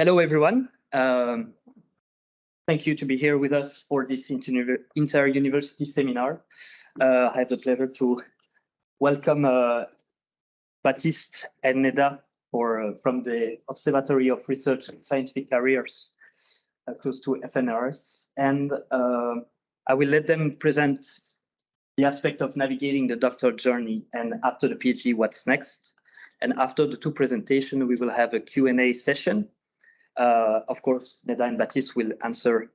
Hello, everyone. Thank you to be here with us for this inter-university seminar. I have the pleasure to welcome Baptiste and Neda from the Observatory of Research and Scientific Careers close to F.R.S. And I will let them present the aspect of navigating the doctoral journey, and after the PhD, what's next. And after the two presentations, we will have a Q&A session. Of course, Neda and Baptiste will answer,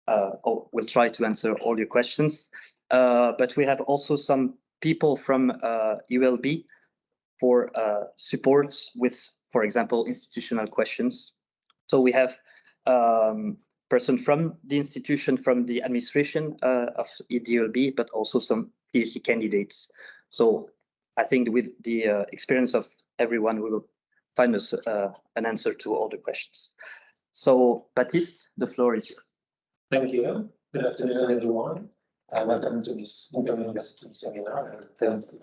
or will try to answer all your questions. But we have also some people from ULB for support with, for example, institutional questions. So we have person from the institution, from the administration of ULB, but also some PhD candidates. So I think with the experience of everyone, we will find us an answer to all the questions. So, Baptiste, the floor is yours. Thank you. Good afternoon, everyone. Welcome to this inter-university seminar, and thanks to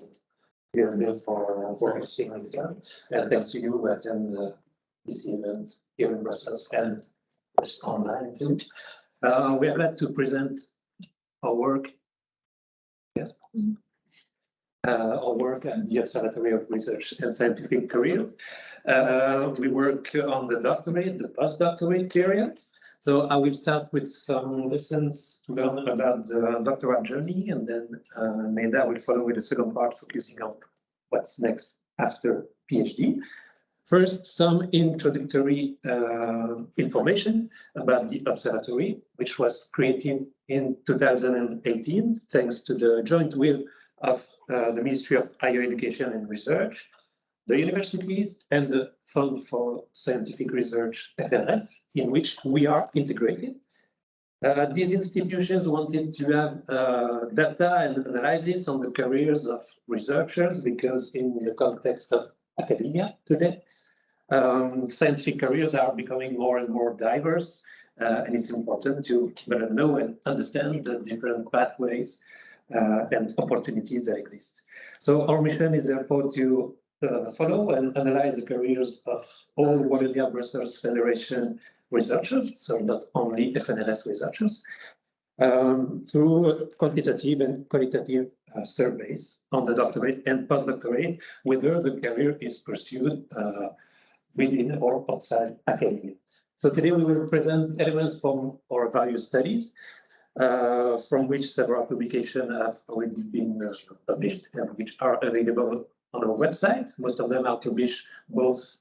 ULB for hosting it. And thanks to you who attend this event here in Brussels and just online too. We are glad to present our work. Yes. Our work at the Observatory of Research and Scientific Careers. We work on the doctorate, the postdoctorate period. So I will start with some lessons learned about the doctoral journey, and then Neda will follow with the second part, focusing on what's next after PhD. First, some introductory information about the observatory, which was created in 2018, thanks to the joint will of the Ministry of Higher Education and Research, the universities, and the Fund for Scientific Research, F.R.S, in which we are integrated. These institutions wanted to have data and analysis on the careers of researchers, because in the context of academia today, scientific careers are becoming more and more diverse, and it's important to better know and understand the different pathways and opportunities that exist. So our mission is therefore to follow and analyze the careers of all Wallonia Brussels Federation researchers, so not only FNLS researchers, through quantitative and qualitative surveys on the doctorate and postdoctorate, whether the career is pursued within or outside academia. So today we will present elements from our various studies, from which several publications have already been published and which are available on our website. Most of them are published both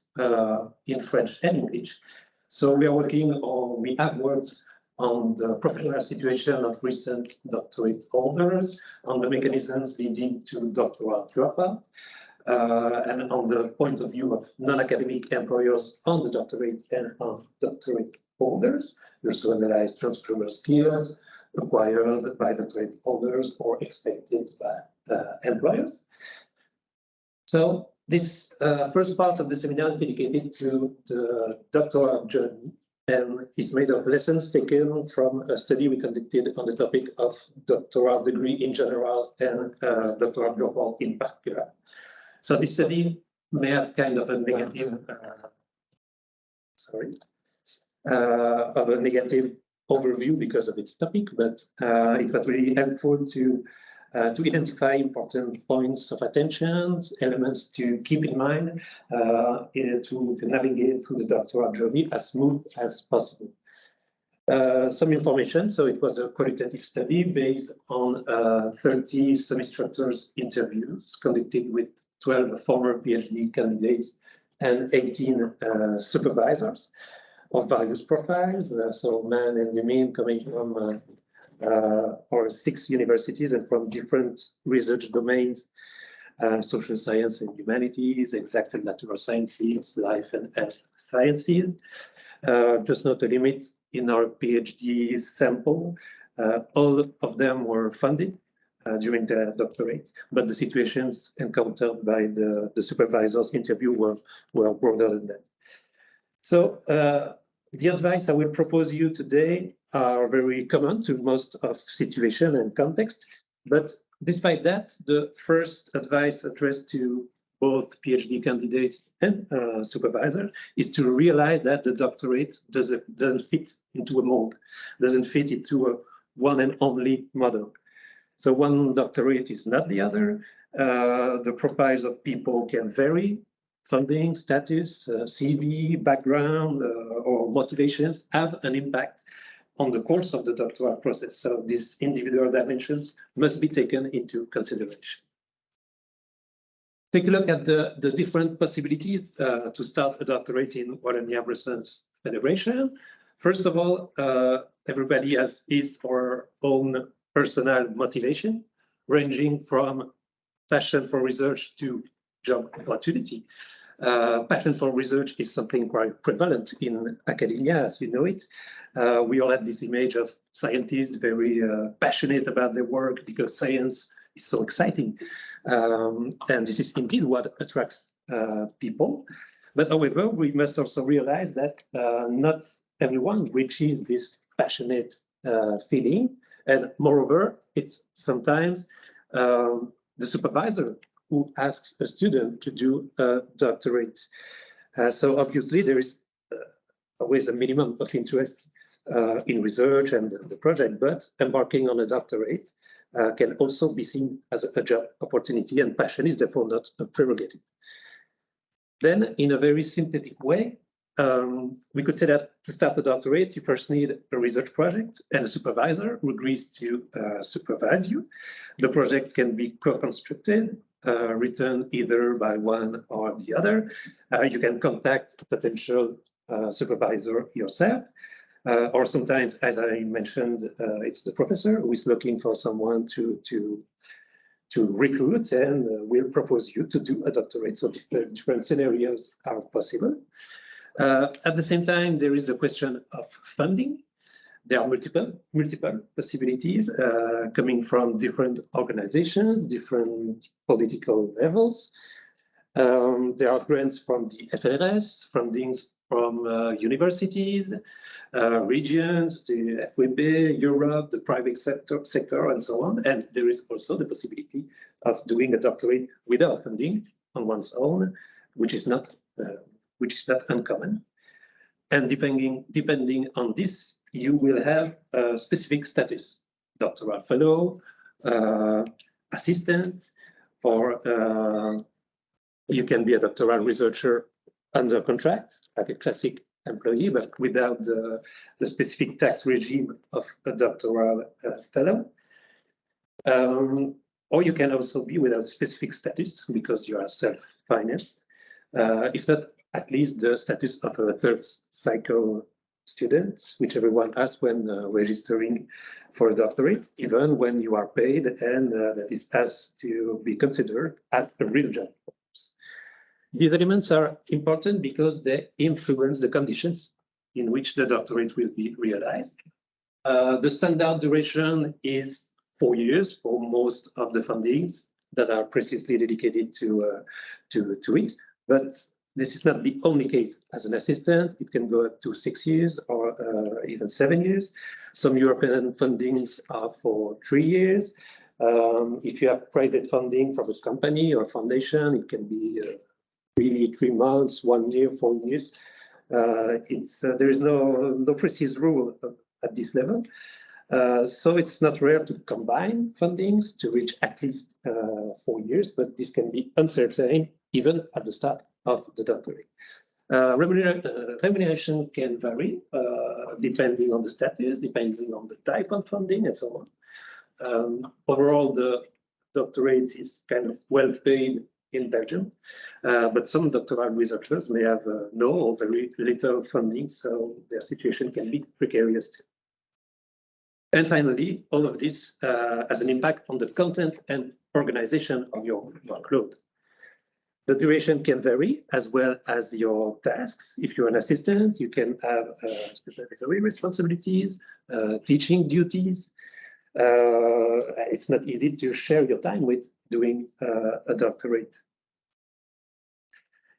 in French and English. So we have worked on the professional situation of recent doctorate holders, on the mechanisms leading to doctoral dropout, and on the point of view of non-academic employers on the doctorate and on doctorate holders. We also analyze transferable skills acquired by doctorate holders or expected by employers. So this first part of the seminar is dedicated to the doctoral journey and is made of lessons taken from a study we conducted on the topic of doctoral degree in general and doctoral dropout in particular. So this study may have kind of a negative, of a negative overview because of its topic, but it was really helpful to identify important points of attention, elements to keep in mind, to navigate through the doctoral journey as smooth as possible. Some information. So it was a qualitative study based on 30 semi-instructors interviews conducted with 12 former PhD candidates and 18 supervisors of various profiles, so men and women coming from or 6 universities and from different research domains, social science and humanities, exact and natural sciences, life and health sciences. Just not a limit in our PhD sample. All of them were funded during their doctorate, but the situations encountered by the supervisors interview were broader than that. So the advice I will propose you today are very common to most of situation and context, but despite that, the first advice addressed to both PhD candidates and supervisors is to realize that the doctorate doesn't fit into a mold, doesn't fit into a one and only model. So one doctorate is not the other. The profiles of people can vary. Funding, status, CV, background, or motivations have an impact on the course of the doctoral process. So these individual dimensions must be taken into consideration. Take a look at the different possibilities to start a doctorate in Wallonia Brussels Federation. First of all, everybody has his or her own personal motivation, ranging from passion for research to job opportunity. Passion for research is something quite prevalent in academia, as you know it. We all have this image of scientists very passionate about their work because science is so exciting. And this is indeed what attracts people. But however, we must also realize that not everyone reaches this passionate feeling. And moreover, it's sometimes the supervisor who asks a student to do a doctorate. So obviously there is always a minimum of interest in research and the project, but embarking on a doctorate can also be seen as a job opportunity, and passion is therefore not a prerogative. Then in a very synthetic way, we could say that to start a doctorate, you first need a research project and a supervisor who agrees to supervise you. The project can be co-constructed, written either by one or the other. You can contact a potential supervisor yourself, or sometimes, as I mentioned, it's the professor who is looking for someone to recruit and will propose you to do a doctorate. So different scenarios are possible. At the same time, there is the question of funding. There are multiple possibilities coming from different organizations, different political levels. There are grants from the F.R.S, fundings from universities, regions, the F.W.B, Europe, the private sector, and so on. And there is also the possibility of doing a doctorate without funding on one's own, which is not uncommon. And depending on this, you will have a specific status: doctoral fellow, assistant, or you can be a doctoral researcher under contract, like a classic employee, but without the specific tax regime of a doctoral fellow. Or you can also be without specific status because you are self-financed. If not, at least the status of a third cycle student, which everyone has when registering for a doctorate, even when you are paid, and that is has to be considered as a real job. These elements are important because they influence the conditions in which the doctorate will be realized. The standard duration is 4 years for most of the fundings that are precisely dedicated to it, but this is not the only case. As an assistant, it can go up to 6 years or even 7 years. Some European fundings are for 3 years. If you have private funding from a company or foundation, it can be 3 months, 1 year, 4 years. There is no precise rule at this level. So it's not rare to combine fundings to reach at least 4 years, but this can be uncertain even at the start of the doctorate. Remuneration can vary depending on the status, depending on the type of funding, and so on. Overall, the doctorate is kind of well paid in Belgium, but some doctoral researchers may have no or very little funding, so their situation can be precarious too. And finally, all of this has an impact on the content and organization of your workload. The duration can vary as well as your tasks. If you're an assistant, you can have supervisory responsibilities, teaching duties. It's not easy to share your time with doing a doctorate.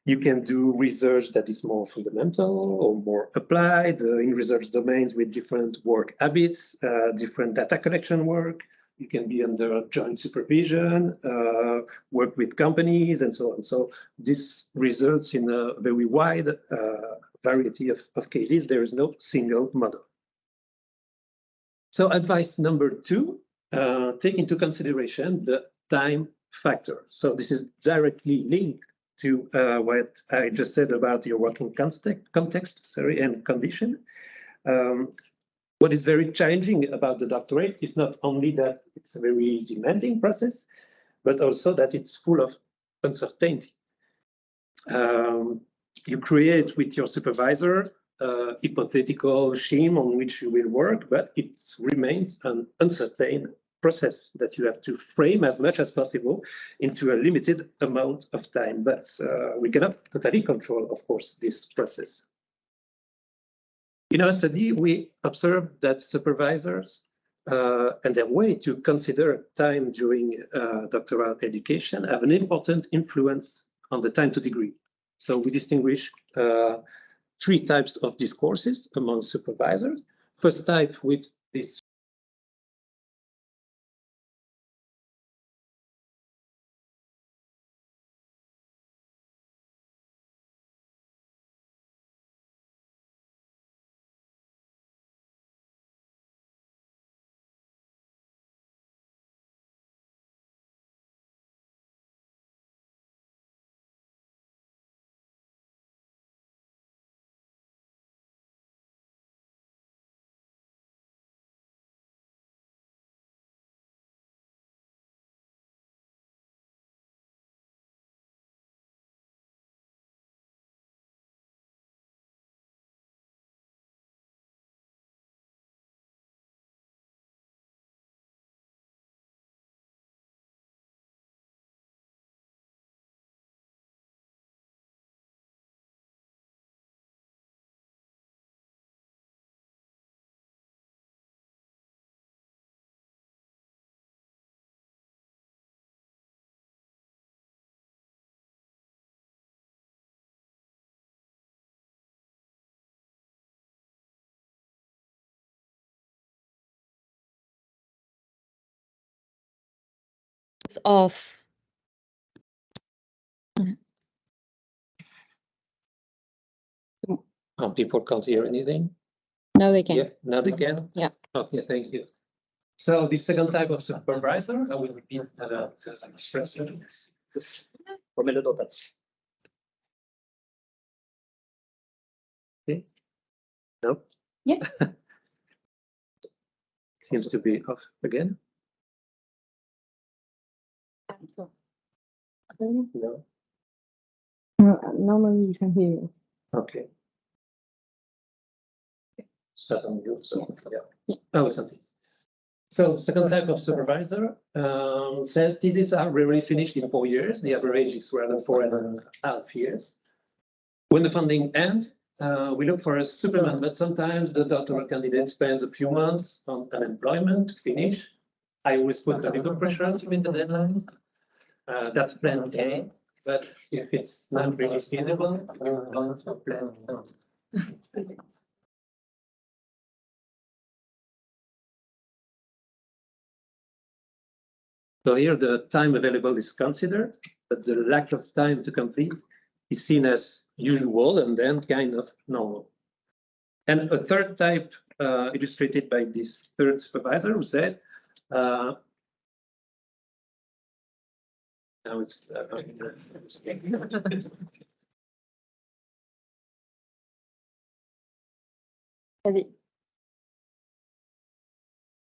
You can do research that is more fundamental or more applied in research domains with different work habits, different data collection work. you can be under joint supervision, work with companies, and so on. So this results in a very wide variety of cases. There is no single model. So advice number 2, take into consideration the time factor. So this is directly linked to what I just said about your working context, and condition. What is very challenging about the doctorate is not only that it's a very demanding process, but also that it's full of uncertainty. You create with your supervisor a hypothetical scheme on which you will work, but it remains an uncertain process that you have to frame as much as possible into a limited amount of time. But we cannot totally control, of course, this process. In our study, we observed that supervisors and their way to consider time during doctoral education have an important influence on the time to degree. So we distinguish 3 types of discourses among supervisors. First type with this off. people can't hear anything. No, they can. Yeah, now they can. Yeah. Okay, thank you. So the second type of supervisor, I will repeat Promelo touch. Okay. No. Yeah. Seems to be off again. No. Normally you can hear you. Okay. Start on you. So yeah. Yeah. Oh, it's something. So second type of supervisor says theses are rarely finished in 4 years. The average is rather 4.5 years. When the funding ends, we look for a supplement, but sometimes the doctoral candidate spends a few months on unemployment to finish. I always put a little pressure to meet the deadlines. That's plan A, but if it's not really feasible, we're going to plan B. So here the time available is considered, but the lack of time to complete is seen as usual and then kind of normal. And a third type illustrated by this third supervisor who says, now it's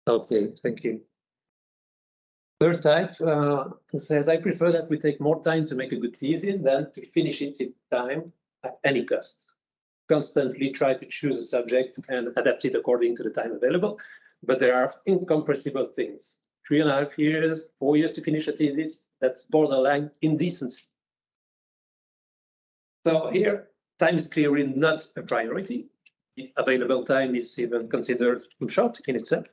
okay, thank you. Third type says, I prefer that we take more time to make a good thesis than to finish it in time at any cost. Constantly try to choose a subject and adapt it according to the time available, but there are incompressible things. 3.5 years, 4 years to finish a thesis, that's borderline indecency. So here, time is clearly not a priority. The available time is even considered too short in itself.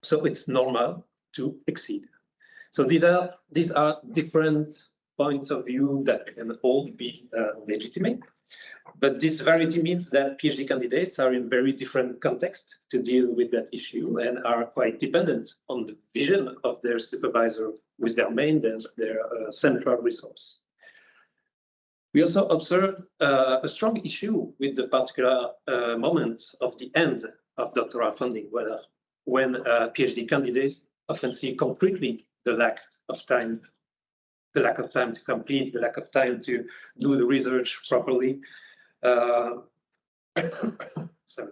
So it's normal to exceed. So these are different points of view that can all be legitimate. But this variety means that PhD candidates are in very different contexts to deal with that issue and are quite dependent on the vision of their supervisor with their main, their central resource. We also observed a strong issue with the particular moment of the end of doctoral funding, when PhD candidates often see concretely the lack of time to complete, the lack of time to do the research properly. Sorry.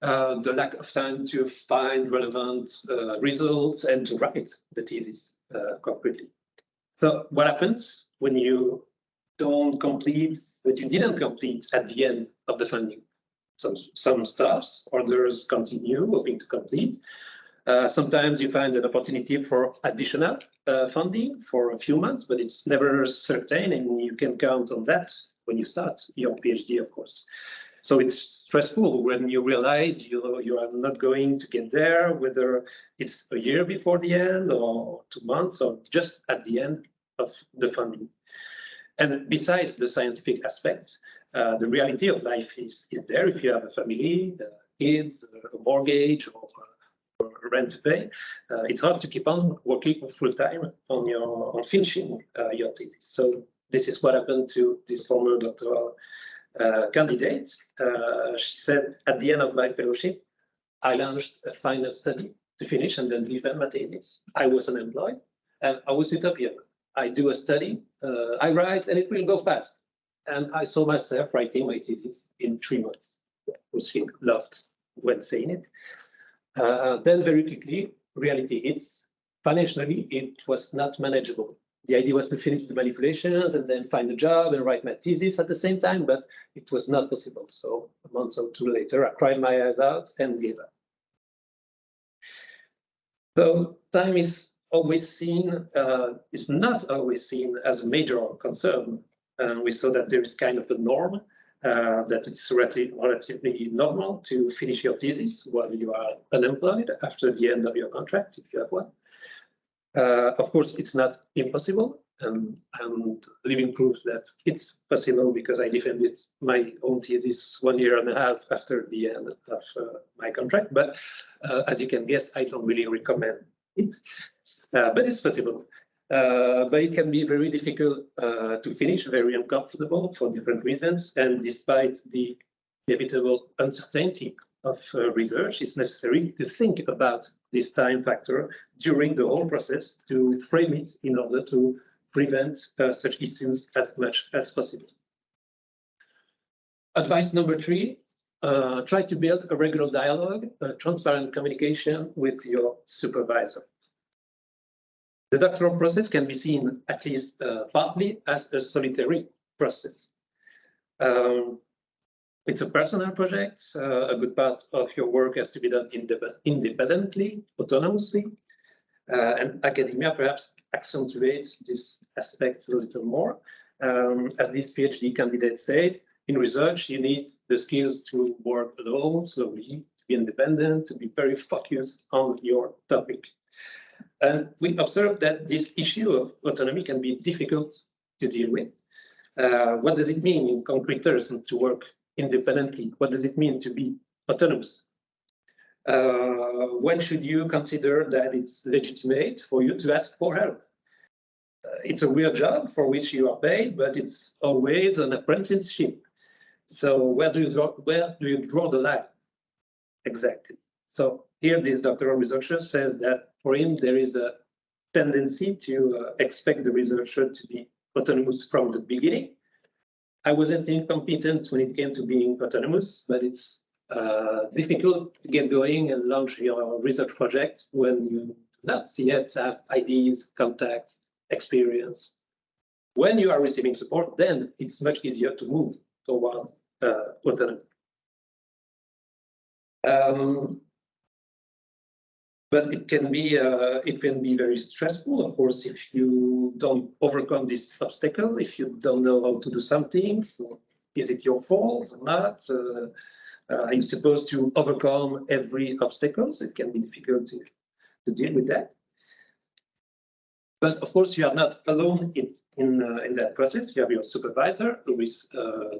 The lack of time to find relevant results and to write the thesis concretely. So what happens when you don't complete what you didn't complete at the end of the funding? Some stops, others continue hoping to complete. Sometimes you find an opportunity for additional funding for a few months, but it's never certain, and you can count on that when you start your PhD, of course. So it's stressful when you realize you are not going to get there, whether it's a year before the end or 2 months or just at the end of the funding. And besides the scientific aspects, the reality of life is there. If you have a family, kids, a mortgage, or rent to pay, it's hard to keep on working full time on finishing your thesis. So this is what happened to this former doctoral candidate. She said, at the end of my fellowship, I launched a final study to finish and then defend my thesis. I was unemployed and I was utopian. I do a study, I write, and it will go fast. And I saw myself writing my thesis in 3 months, which he loved when saying it. Then very quickly, reality hits. Financially, it was not manageable. The idea was to finish the manipulations and then find a job and write my thesis at the same time, but it was not possible. So a month or two later, I cried my eyes out and gave up. So time is always seen, is not always seen as a major concern. And we saw that there is kind of a norm, that it's relatively normal to finish your thesis while you are unemployed after the end of your contract, if you have one. Of course, it's not impossible, and living proof that it's possible because I defended my own thesis 1.5 years after the end of my contract. But as you can guess, I don't really recommend it, but it's possible. But it can be very difficult to finish, very uncomfortable for different reasons. And despite the inevitable uncertainty of research, it's necessary to think about this time factor during the whole process to frame it in order to prevent such issues as much as possible. Advice number 3, try to build a regular dialogue, transparent communication with your supervisor. The doctoral process can be seen, at least partly, as a solitary process. It's a personal project. A good part of your work has to be done independently, autonomously. And academia perhaps accentuates this aspect a little more. As this PhD candidate says, in research, you need the skills to work alone, slowly, to be independent, to be very focused on your topic. And we observed that this issue of autonomy can be difficult to deal with. What does it mean in concrete terms to work independently? What does it mean to be autonomous? When should you consider that it's legitimate for you to ask for help? It's a real job for which you are paid, but it's always an apprenticeship. So where do you draw the line? Exactly. So here, this doctoral researcher says that for him, there is a tendency to expect the researcher to be autonomous from the beginning. I wasn't incompetent when it came to being autonomous, but it's difficult to get going and launch your research project when you do not yet have ideas, contacts, experience. When you are receiving support, then it's much easier to move toward autonomy. But it can be very stressful, of course, if you don't overcome this obstacle, if you don't know how to do something. So is it your fault or not? Are you supposed to overcome every obstacle? So it can be difficult to deal with that. But of course, you are not alone in that process, you have your supervisor, who is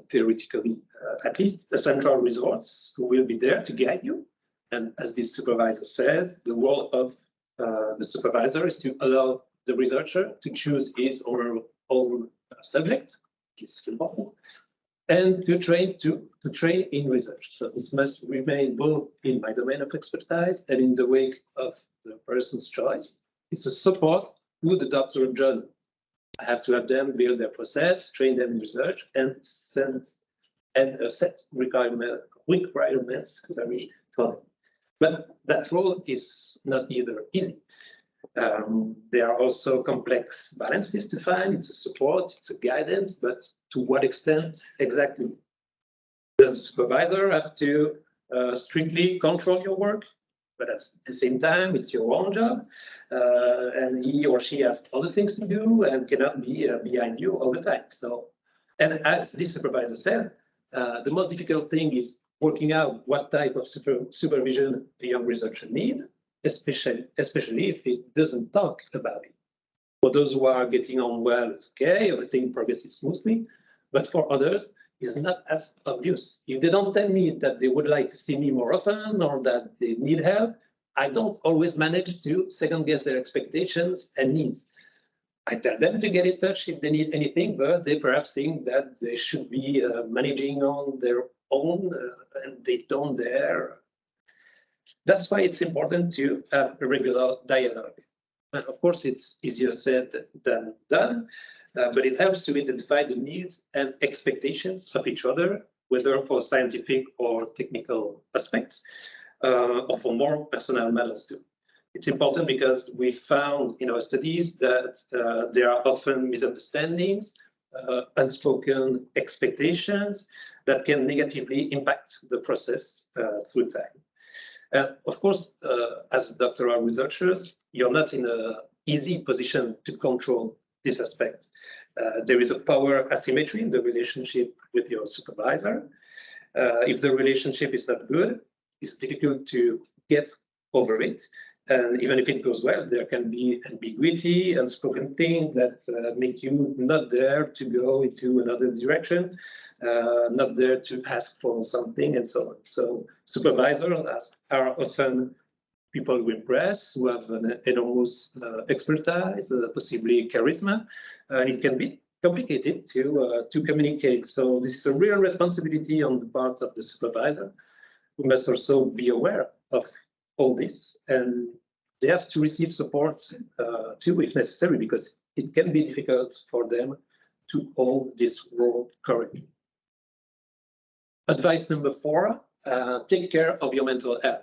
theoretically at least a central resource who will be there to guide you. And as this supervisor says, the role of the supervisor is to allow the researcher to choose his or her own subject. This is important. And to train in research. So this must remain both in my domain of expertise and in the wake of the person's choice. It's a support to the doctoral journey. I have to have them build their process, train them in research, and set requirements very for them. But that role is not either easy. There are also complex balances to find. It's a support, it's a guidance, but to what extent exactly? Does the supervisor have to strictly control your work? But at the same time, it's your own job, and he or she has other things to do and cannot be behind you all the time. So, and as this supervisor said, the most difficult thing is working out what type of supervision a young researcher needs, especially if it doesn't talk about it. For those who are getting on well, it's okay, everything progresses smoothly, but for others, it's not as obvious. If they don't tell me that they would like to see me more often or that they need help, I don't always manage to second guess their expectations and needs. I tell them to get in touch if they need anything, but they perhaps think that they should be managing on their own and they don't dare. That's why it's important to have a regular dialogue. And of course, it's easier said than done. But it helps to identify the needs and expectations of each other, whether for scientific or technical aspects, or for more personal matters too. It's important because we found in our studies that there are often misunderstandings, unspoken expectations that can negatively impact the process through time. Of course, as doctoral researchers, you're not in an easy position to control this aspect. There is a power asymmetry in the relationship with your supervisor. If the relationship is not good, it's difficult to get over it. And even if it goes well, there can be ambiguity, unspoken things that make you not dare to go into another direction, not there to ask for something, and so on. So supervisors are often people who impress, who have an enormous expertise, possibly charisma, and it can be complicated to communicate. So this is a real responsibility on the part of the supervisor, who must also be aware of all this, and they have to receive support too, if necessary, because it can be difficult for them to hold this role correctly. Advice number 4, take care of your mental health.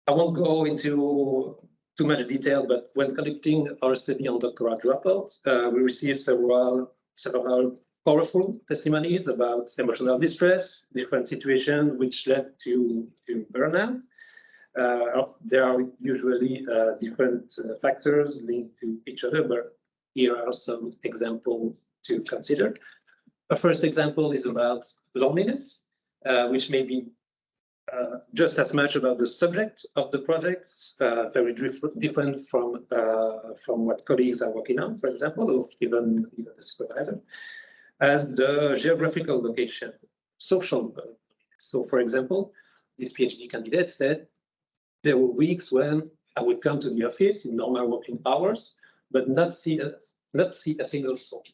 I won't go into too much detail, but when conducting our study on doctoral dropouts, we received several powerful testimonies about emotional distress, different situations which led to burnout. There are usually different factors linked to each other, but here are some examples to consider. A first example is about loneliness, which may be just as much about the subject of the projects, very different from what colleagues are working on, for example, or even the supervisor, as the geographical location, social. So, for example, this PhD candidate said, there were weeks when I would come to the office in normal working hours, but not see a single soul.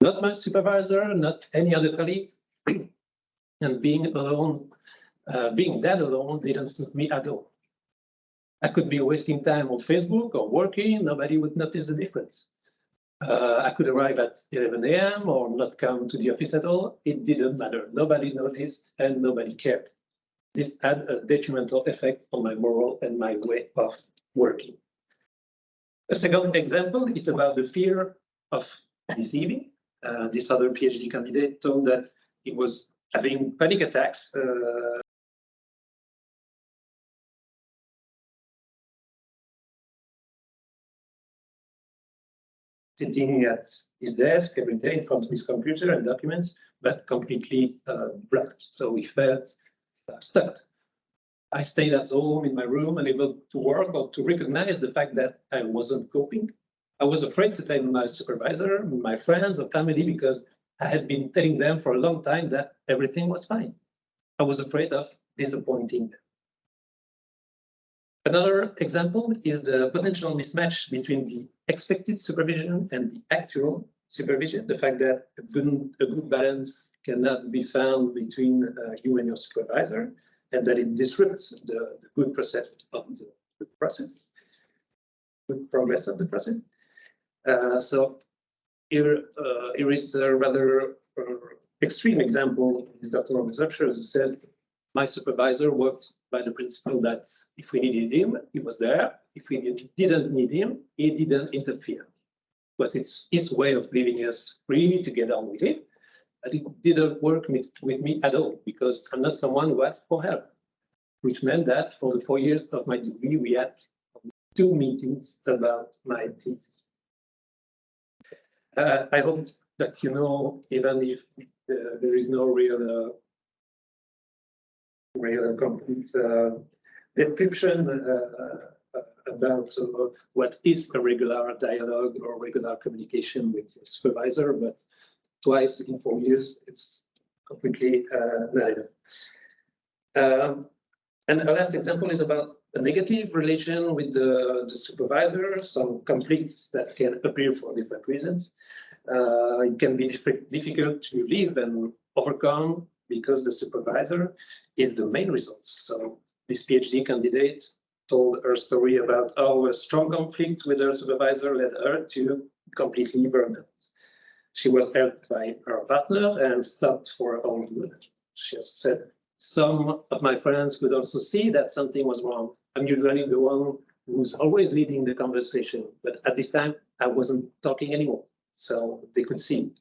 Not my supervisor, not any other colleagues. And being alone, being that alone didn't suit me at all. I could be wasting time on Facebook or working, nobody would notice the difference. I could arrive at 11 a.m. or not come to the office at all. It didn't matter. Nobody noticed and nobody cared. This had a detrimental effect on my moral and my way of working. A second example is about the fear of deceiving. This other PhD candidate told that he was having panic attacks sitting at his desk every day in front of his computer and documents, but completely blocked. So he felt stuck. I stayed at home in my room, unable to work or to recognize the fact that I wasn't coping. I was afraid to tell my supervisor, my friends, or family, because I had been telling them for a long time that everything was fine. I was afraid of disappointing them. Another example is the potential mismatch between the expected supervision and the actual supervision. The fact that a good balance cannot be found between you and your supervisor, and that it disrupts the good process of the process, good progress of the process. So here is a rather extreme example. This doctoral researcher who said, my supervisor worked by the principle that if we needed him, he was there. If we didn't need him, he didn't interfere. Because it's his way of leaving us free to get on with it. But it didn't work with me at all, because I'm not someone who asked for help, which meant that for the 4 years of my degree, we had 2 meetings about my thesis. I hope that you know, even if there is no real complete description about what is a regular dialogue or regular communication with your supervisor, but twice in 4 years, it's completely not enough. And the last example is about a negative relation with the supervisor, some conflicts that can appear for different reasons. It can be difficult to live and overcome because the supervisor is the main result. So this PhD candidate told her story about how a strong conflict with her supervisor led her to completely burn out. She was helped by her partner and stopped for her own good. She also said, some of my friends could also see that something was wrong. I'm usually the one who's always leading the conversation, but at this time I wasn't talking anymore. So they could see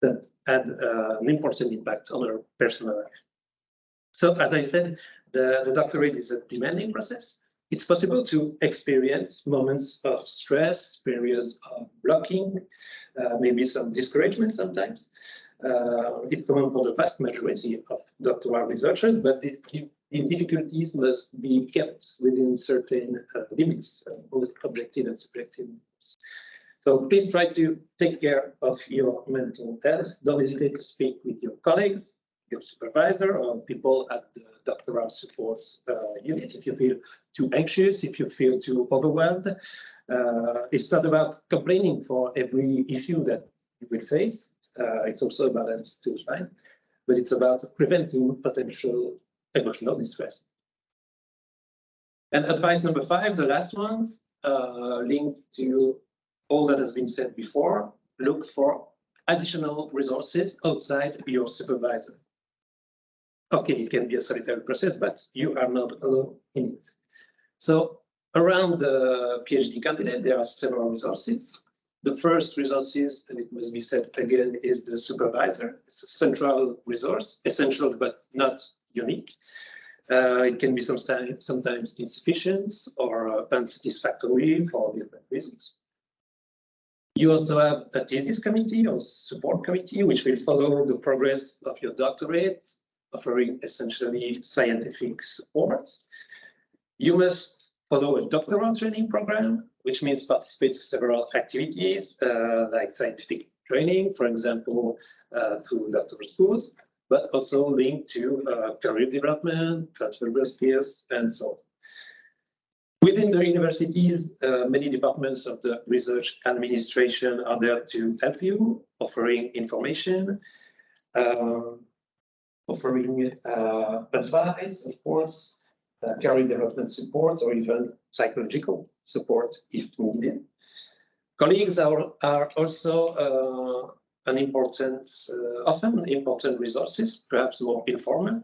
that had an important impact on her personal life. So as I said, the doctorate is a demanding process. It's possible to experience moments of stress, periods of blocking, maybe some discouragement sometimes. It's common for the vast majority of doctoral researchers, but these difficulties must be kept within certain limits, both objective and subjective. So please try to take care of your mental health. Don't hesitate to speak with your colleagues, your supervisor, or people at the doctoral support unit if you feel too anxious, if you feel too overwhelmed. It's not about complaining for every issue that you will face. It's also a balance to find, but it's about preventing potential emotional distress. And advice number 5, the last one, linked to all that has been said before, look for additional resources outside your supervisor. Okay, it can be a solitary process, but you are not alone in it. So around the PhD candidate, there are several resources. The first resources, and it must be said again, is the supervisor. It's a central resource, essential but not unique. It can be sometimes insufficient or unsatisfactory for different reasons. You also have a thesis committee or support committee, which will follow the progress of your doctorate, offering essentially scientific support. You must follow a doctoral training program, which means participate to several activities like scientific training, for example, through doctoral schools, but also linked to career development, transferable skills, and so on. Within the universities, many departments of the research administration are there to help you, offering information, offering advice, of course, career development support, or even psychological support if needed. Colleagues are also an important, often important resources, perhaps more informal.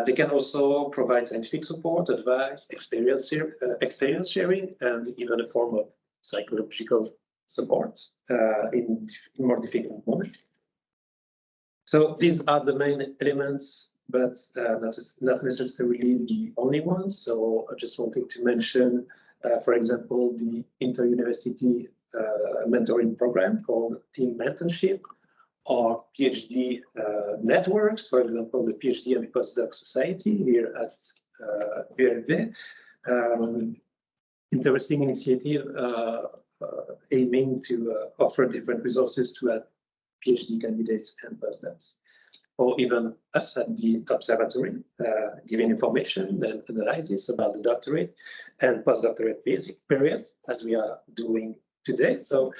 They can also provide scientific support, advice, experience sharing, and even a form of psychological support in more difficult moments. So these are the main elements, but not necessarily the only ones. So I just wanted to mention, for example, the inter-university mentoring program called Team Mentorship, or PhD networks, for example, the PhD and Postdoc Society here at ULB. Interesting initiative aiming to offer different resources to PhD candidates and postdocs, or even us at the observatory, giving information and analysis about the doctorate and postdoctorate basic periods, as we are doing today. So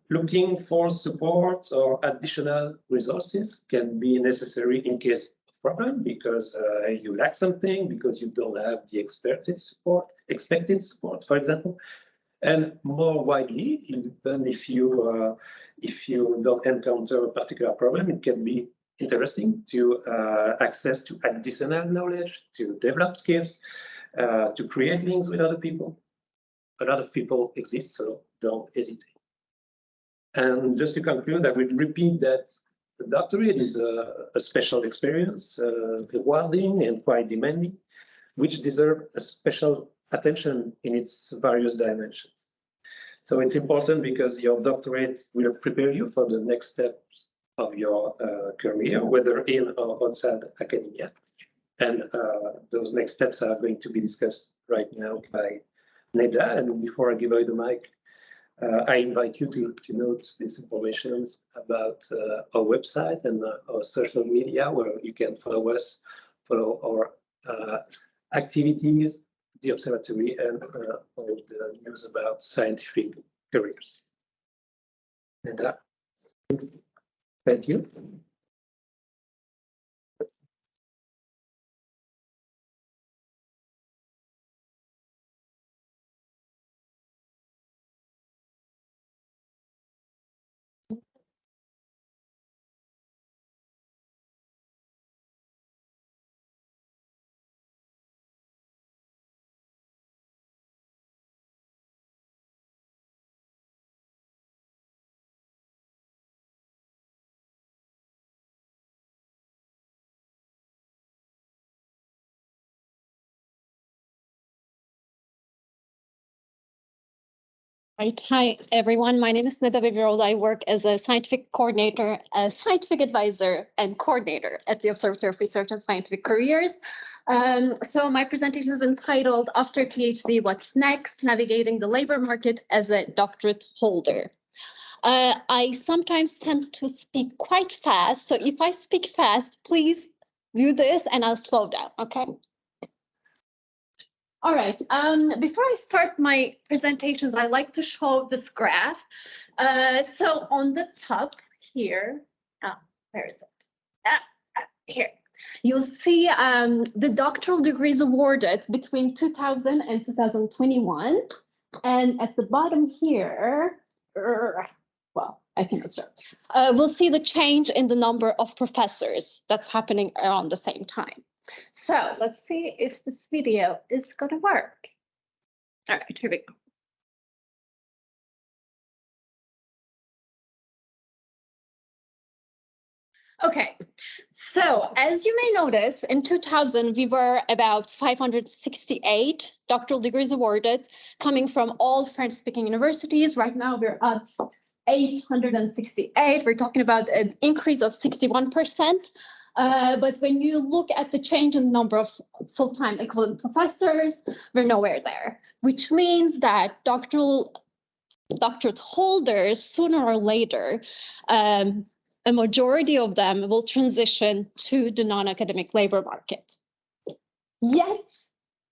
looking for support or additional resources can be necessary in case of problem, because you lack something, because you don't have the expected support, for example. And more widely, even if you don't encounter a particular problem, it can be interesting to access to additional knowledge, to develop skills, to create links with other people. A lot of people exist, so don't hesitate. And just to conclude, I would repeat that the doctorate is a special experience, rewarding and quite demanding, which deserve a special attention in its various dimensions. So it's important because your doctorate will prepare you for the next steps of your career, whether in or outside academia. And those next steps are going to be discussed right now by Neda. And before I give away the mic, I invite you to note these information about our website and our social media, where you can follow us, follow our activities, the observatory, and all the news about scientific careers. Neda, thank you. Right. Hi, everyone. My name is Neda Bibirola. I work as a scientific coordinator, a scientific advisor, and coordinator at the Observatory of Research and Scientific Careers. So my presentation is entitled, After PhD, What's Next? Navigating the Labor Market as a Doctorate Holder. I sometimes tend to speak quite fast. So if I speak fast, please do this and I'll slow down, okay? All right, before I start my presentations, I like to show this graph. So on the top here, where is it? Here, you'll see the doctoral degrees awarded between 2000 and 2021. And at the bottom here, well, I think it's right. We'll see the change in the number of professors that's happening around the same time. So let's see if this video is going to work. All right, here we go. Okay, so as you may notice, in 2000, we were about 568 doctoral degrees awarded, coming from all French-speaking universities. Right now, we're at 868. We're talking about an increase of 61%. But when you look at the change in the number of full-time equivalent professors, we're nowhere there, which means that doctorate holders, sooner or later, a majority of them will transition to the non-academic labor market. Yet,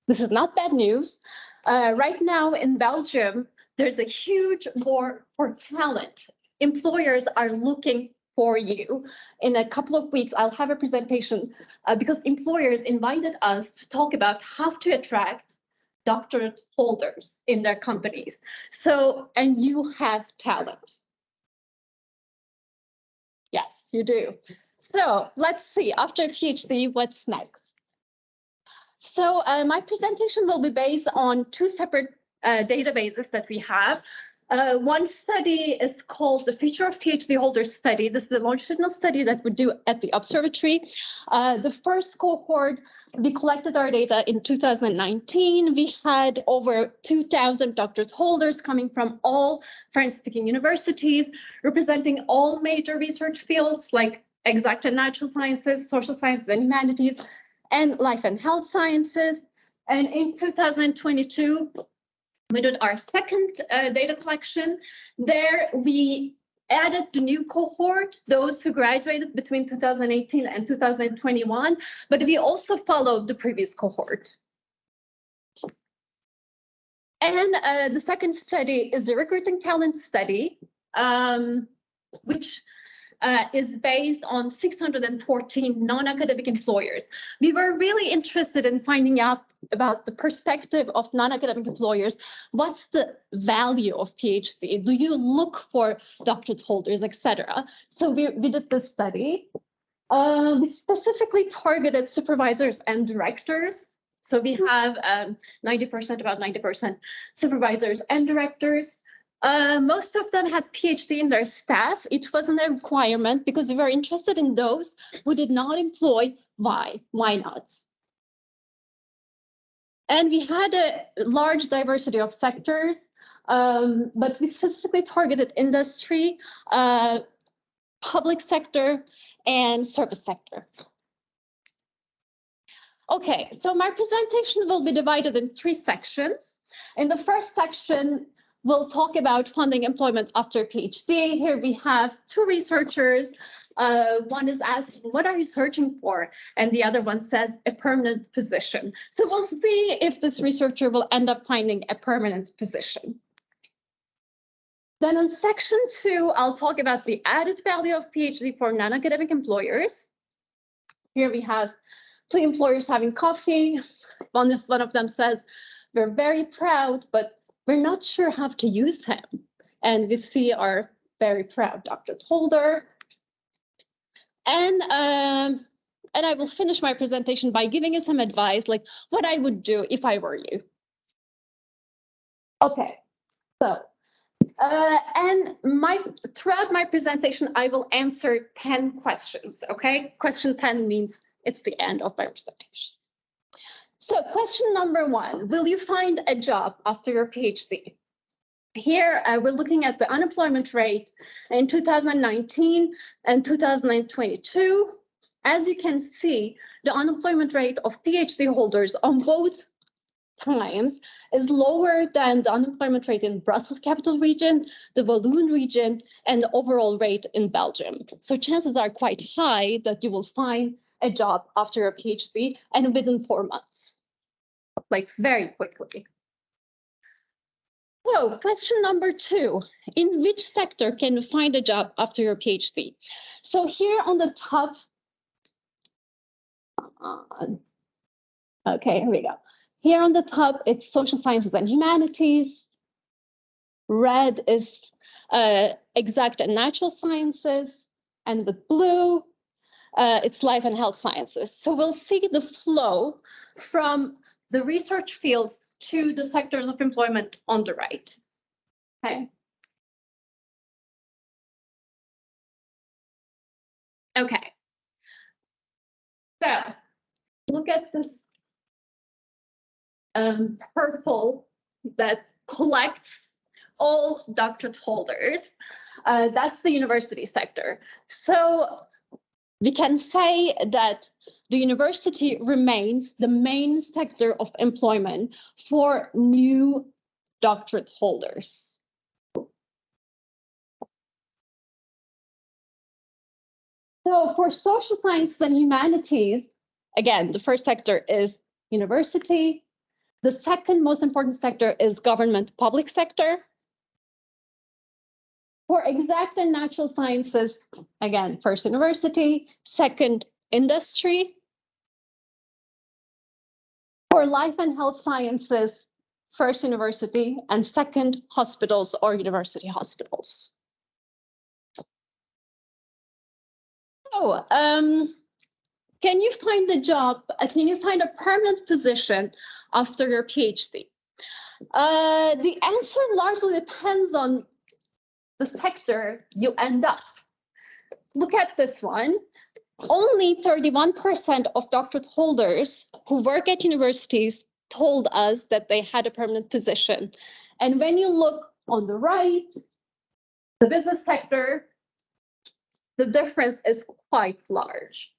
this is not bad news. Right now in Belgium, there's a huge war for talent. Employers are looking for you. In a couple of weeks, I'll have a presentation because employers invited us to talk about how to attract doctorate holders in their companies. So, and you have talent. Yes, you do. So let's see, after PhD, what's next? So my presentation will be based on two separate databases that we have. One study is called the Future of PhD Holders Study. This is a longitudinal study that we do at the observatory. The first cohort, we collected our data in 2019. We had over 2,000 doctorate holders coming from all French-speaking universities, representing all major research fields like exact and natural sciences, social sciences and humanities, and life and health sciences. And in 2022, We did our second data collection. There we added the new cohort, those who graduated between 2018 and 2021, but we also followed the previous cohort. And the second study is the recruiting talent study, which is based on 614 non-academic employers. We were really interested in finding out about the perspective of non-academic employers. What's the value of PhD? Do you look for doctorate holders, etc.? So we did this study. We specifically targeted supervisors and directors. So we have 90%, about 90% supervisors and directors. Most of them had PhD in their staff. It wasn't a requirement because we were interested in those who did not employ. Why? Why not? And we had a large diversity of sectors, but we specifically targeted industry, public sector, and service sector. Okay, so my presentation will be divided in 3 sections. In the first section, we'll talk about funding employment after PhD. Here we have 2 researchers. One is asking, what are you searching for? And the other one says a permanent position. So we'll see if this researcher will end up finding a permanent position. Then in section 2, I'll talk about the added value of PhD for non-academic employers. Here we have 2 employers having coffee. One of them says, we're very proud, but we're not sure how to use him. And we see our very proud doctorate holder. And I will finish my presentation by giving you some advice, like what I would do if I were you. Okay, so, and throughout my presentation, I will answer 10 questions, okay? Question 10 means it's the end of my presentation. So question number 1, will you find a job after your PhD? Here, we're looking at the unemployment rate in 2019 and 2022. As you can see, the unemployment rate of PhD holders on both times is lower than the unemployment rate in Brussels capital region, the Walloon region, and the overall rate in Belgium. So chances are quite high that you will find a job after your PhD and within 4 months, like very quickly. So question number 2, in which sector can you find a job after your PhD? So here on the top, okay, here we go. Here on the top, it's social sciences and humanities. Red is exact and natural sciences, and with blue, it's life and health sciences. So we'll see the flow from the research fields to the sectors of employment on the right. Okay. Okay. So look at this purple that collects all doctorate holders. That's the university sector. So we can say that the university remains the main sector of employment for new doctorate holders. So for social sciences and humanities, again, the first sector is university. The second most important sector is government public sector. For exact and natural sciences, again, first university, second industry. For life and health sciences, first university, and second hospitals or university hospitals. So, can you find a job? Can you find a permanent position after your PhD? The answer largely depends on the sector you end up. Look at this one. Only 31% of doctorate holders who work at universities told us that they had a permanent position. And when you look on the right, the business sector, the difference is quite large.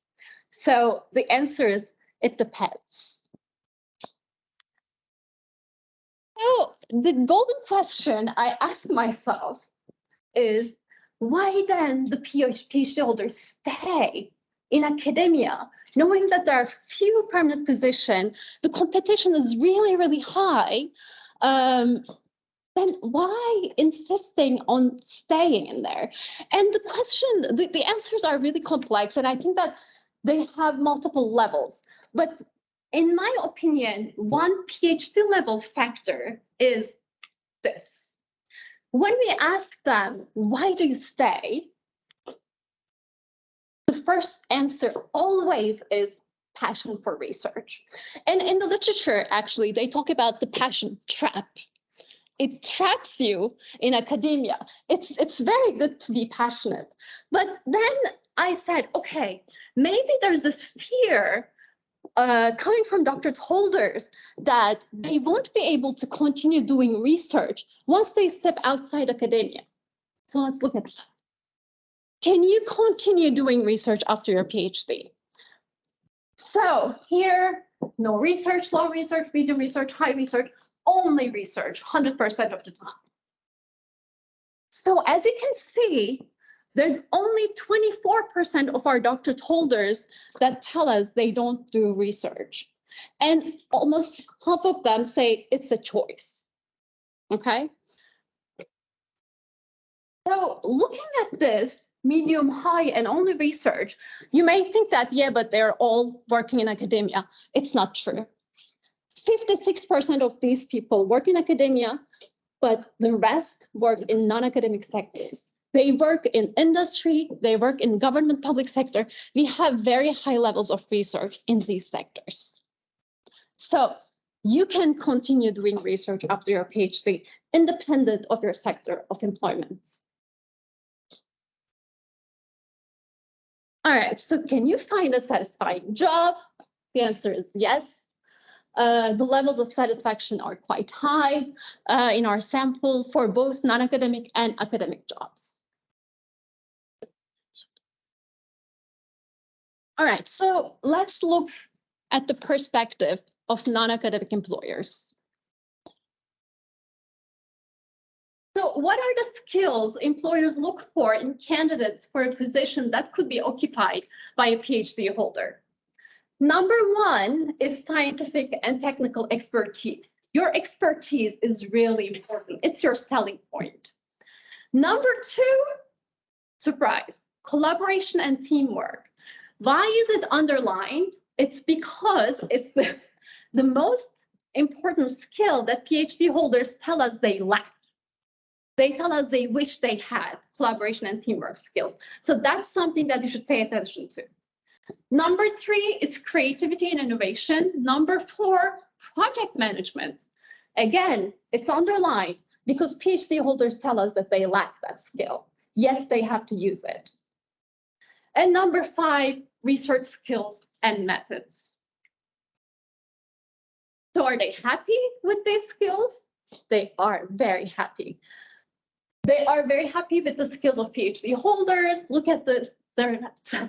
So the answer is, it depends. So the golden question I ask myself is, why then the PhD holders stay in academia, knowing that there are few permanent positions, the competition is really, really high, then why insisting on staying in there? And the question, the answers are really complex, and I think that they have multiple levels. But in my opinion, one PhD level factor is this. When we ask them, why do you stay? The first answer always is passion for research. And in the literature, actually, they talk about the passion trap. It traps you in academia. It's very good to be passionate. But then I said, okay, maybe there's this fear coming from doctorate holders that they won't be able to continue doing research once they step outside academia. So let's look at that. Can you continue doing research after your PhD? So here, no research, low research, medium research, high research, only research 100% of the time. So as you can see, there's only 24% of our doctorate holders that tell us they don't do research. And almost half of them say it's a choice, okay? So looking at this, medium, high, and only research, you may think that, yeah, but they're all working in academia. It's not true. 56% of these people work in academia, but the rest work in non-academic sectors. They work in industry, they work in government public sector. We have very high levels of research in these sectors. So you can continue doing research after your PhD, independent of your sector of employment. All right, so can you find a satisfying job? The answer is yes. The levels of satisfaction are quite high in our sample for both non-academic and academic jobs. All right, so let's look at the perspective of non-academic employers. So what are the skills employers look for in candidates for a position that could be occupied by a PhD holder? Number one is scientific and technical expertise. Your expertise is really important. It's your selling point. Number two, surprise, collaboration and teamwork. Why is it underlined? It's because it's the most important skill that PhD holders tell us they lack. They tell us they wish they had collaboration and teamwork skills. So that's something that you should pay attention to. Number three is creativity and innovation. Number four, project management. Again, it's underlined because PhD holders tell us that they lack that skill, yet they have to use it. And number five, research skills and methods. So are they happy with these skills? They are very happy. They are very happy with the skills of PhD holders. Look at this, their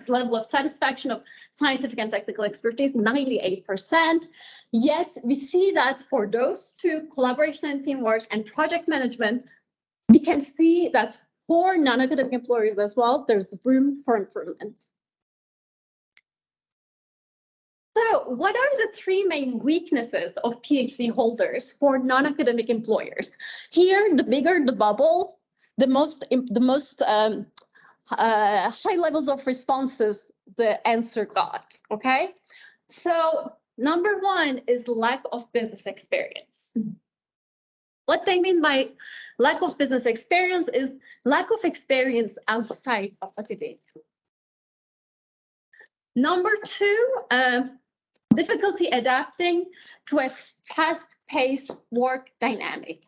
level of satisfaction of scientific and technical expertise, 98%. Yet we see that for those two, collaboration and teamwork and project management, we can see that for non-academic employers as well, there's room for improvement. So what are the three main weaknesses of PhD holders for non-academic employers? Here, the bigger the bubble, the most high levels of responses the answer got, okay? So number one is lack of business experience. What they mean by lack of business experience is lack of experience outside of academia. Number two, difficulty adapting to a fast-paced work dynamic.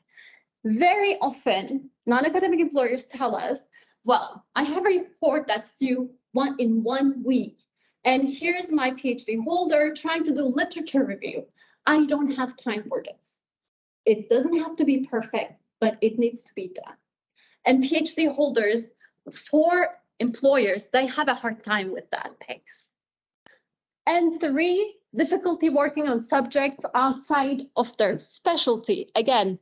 Very often, non-academic employers tell us, well, I have a report that's due in 1 week, and here's my PhD holder trying to do literature review. I don't have time for this. It doesn't have to be perfect, but it needs to be done. And PhD holders, for employers, they have a hard time with that pace. And three, difficulty working on subjects outside of their specialty. Again,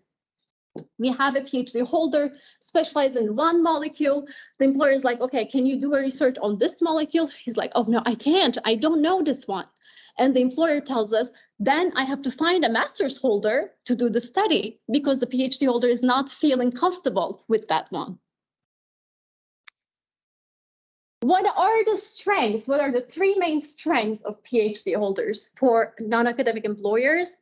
we have a PhD holder specialized in one molecule. The employer is like, okay, can you do a research on this molecule? He's like, oh, no, I can't. I don't know this one. And the employer tells us, then I have to find a master's holder to do the study because the PhD holder is not feeling comfortable with that one. What are the strengths? What are the three main strengths of PhD holders for non-academic employers?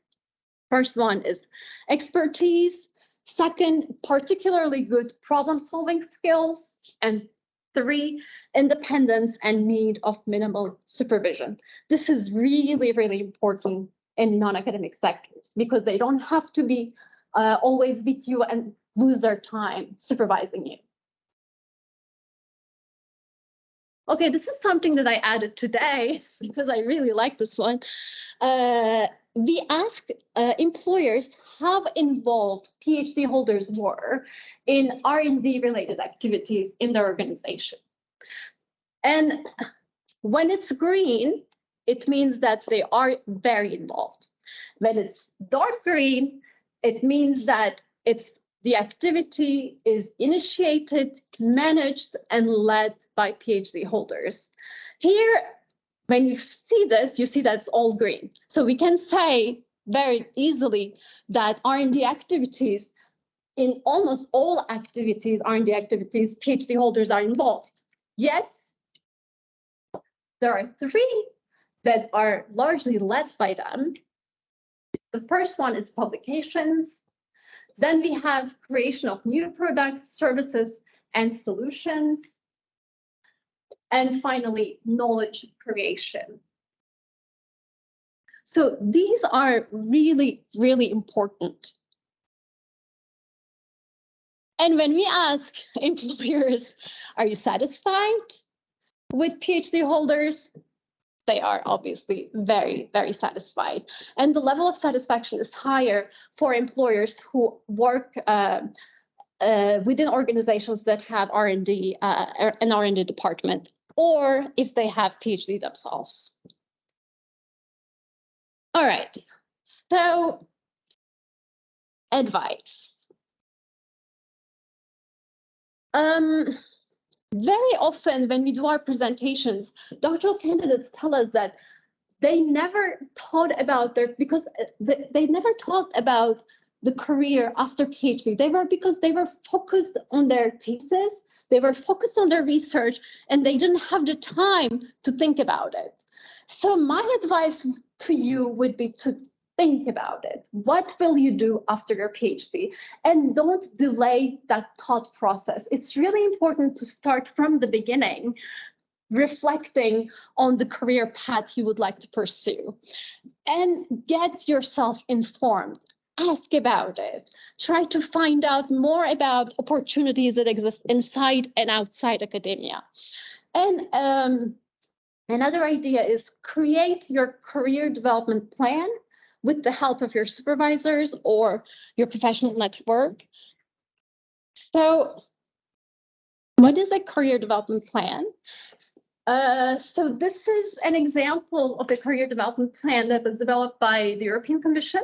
First one is expertise. Second, particularly good problem-solving skills. And three, independence and need of minimal supervision. This is really, really important in non-academic sectors because they don't have to be always with you and lose their time supervising you. Okay, this is something that I added today because I really like this one. We asked employers how involved PhD holders were in R&D related activities in their organization. And when it's green, it means that they are very involved. When it's dark green, it means that the activity is initiated, managed, and led by PhD holders. Here, when you see this, you see that's all green. So we can say very easily that R&D activities, in almost all activities, R&D activities, PhD holders are involved. Yet, there are three that are largely led by them. The first one is publications. Then we have creation of new products, services, and solutions. And finally, knowledge creation. So these are really, really important. And when we ask employers, are you satisfied with PhD holders? They are obviously very, very satisfied. And the level of satisfaction is higher for employers who work within organizations that have R&D, an R&D department, or if they have PhD themselves. All right, so advice. Very often when we do our presentations, doctoral candidates tell us that they never thought about because they never thought about the career after PhD. Because they were focused on their thesis, they were focused on their research, and they didn't have the time to think about it. So my advice to you would be to think about it. What will you do after your PhD? And don't delay that thought process. It's really important to start from the beginning, reflecting on the career path you would like to pursue, and get yourself informed. Ask about it. Try to find out more about opportunities that exist inside and outside academia. And another idea is create your career development plan with the help of your supervisors or your professional network. So what is a career development plan? So this is an example of a career development plan that was developed by the European Commission.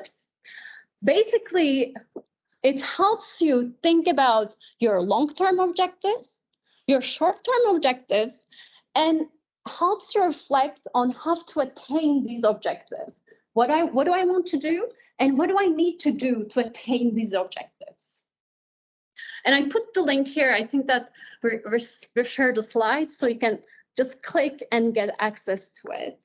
Basically, it helps you think about your long-term objectives, your short-term objectives, and helps you reflect on how to attain these objectives. What do I want to do? And what do I need to do to attain these objectives? And I put the link here. I think that we shared the slide, so you can just click and get access to it.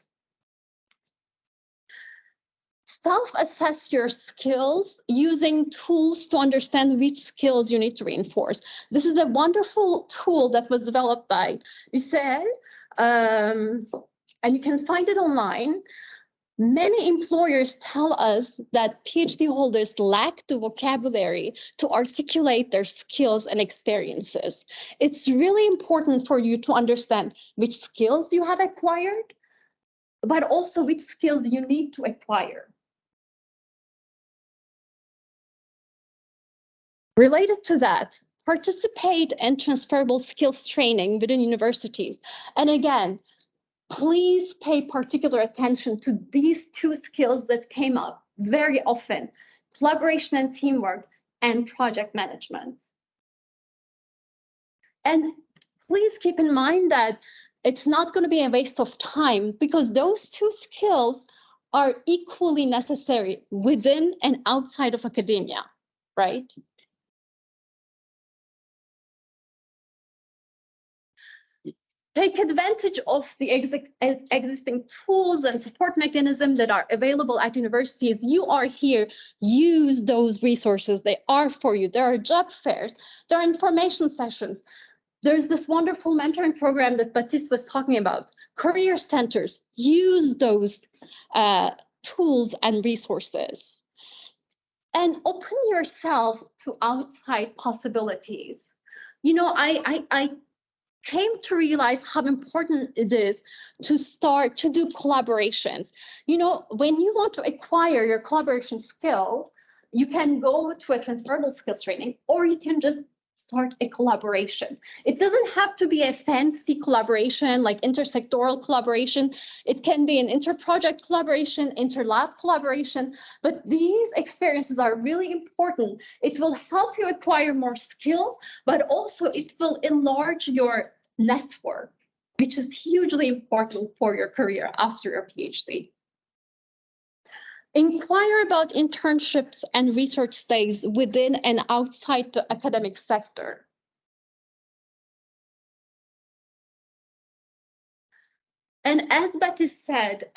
Self-assess your skills using tools to understand which skills you need to reinforce. This is a wonderful tool that was developed by UCL, and you can find it online. Many employers tell us that PhD holders lack the vocabulary to articulate their skills and experiences. It's really important for you to understand which skills you have acquired, but also which skills you need to acquire. Related to that, participate in transferable skills training within universities. And again, please pay particular attention to these two skills that came up very often: collaboration and teamwork, and project management. And please keep in mind that it's not going to be a waste of time, because those two skills are equally necessary within and outside of academia, right? Take advantage of the existing tools and support mechanisms that are available at universities. You are here, use those resources. They are for you. There are job fairs, there are information sessions. There's this wonderful mentoring program that Baptiste was talking about, career centers. Use those tools and resources. And open yourself to outside possibilities. You know, I came to realize how important it is to start to do collaborations. You know, when you want to acquire your collaboration skill, you can go to a transferable skills training, or you can just start a collaboration. It doesn't have to be a fancy collaboration like intersectoral collaboration. It can be an inter-project collaboration, inter-lab collaboration, but these experiences are really important. It will help you acquire more skills, but also it will enlarge your network, which is hugely important for your career after your PhD. Inquire about internships and research stays within and outside the academic sector. And as Baptiste said,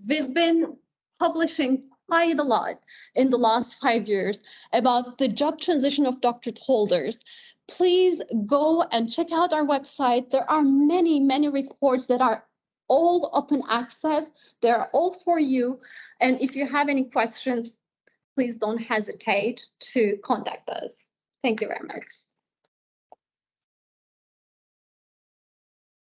we've been publishing quite a lot in the last 5 years about the job transition of doctorate holders. Please go and check out our website. There are many, many reports that are all open access. They're all for you. And if you have any questions, please don't hesitate to contact us. Thank you very much.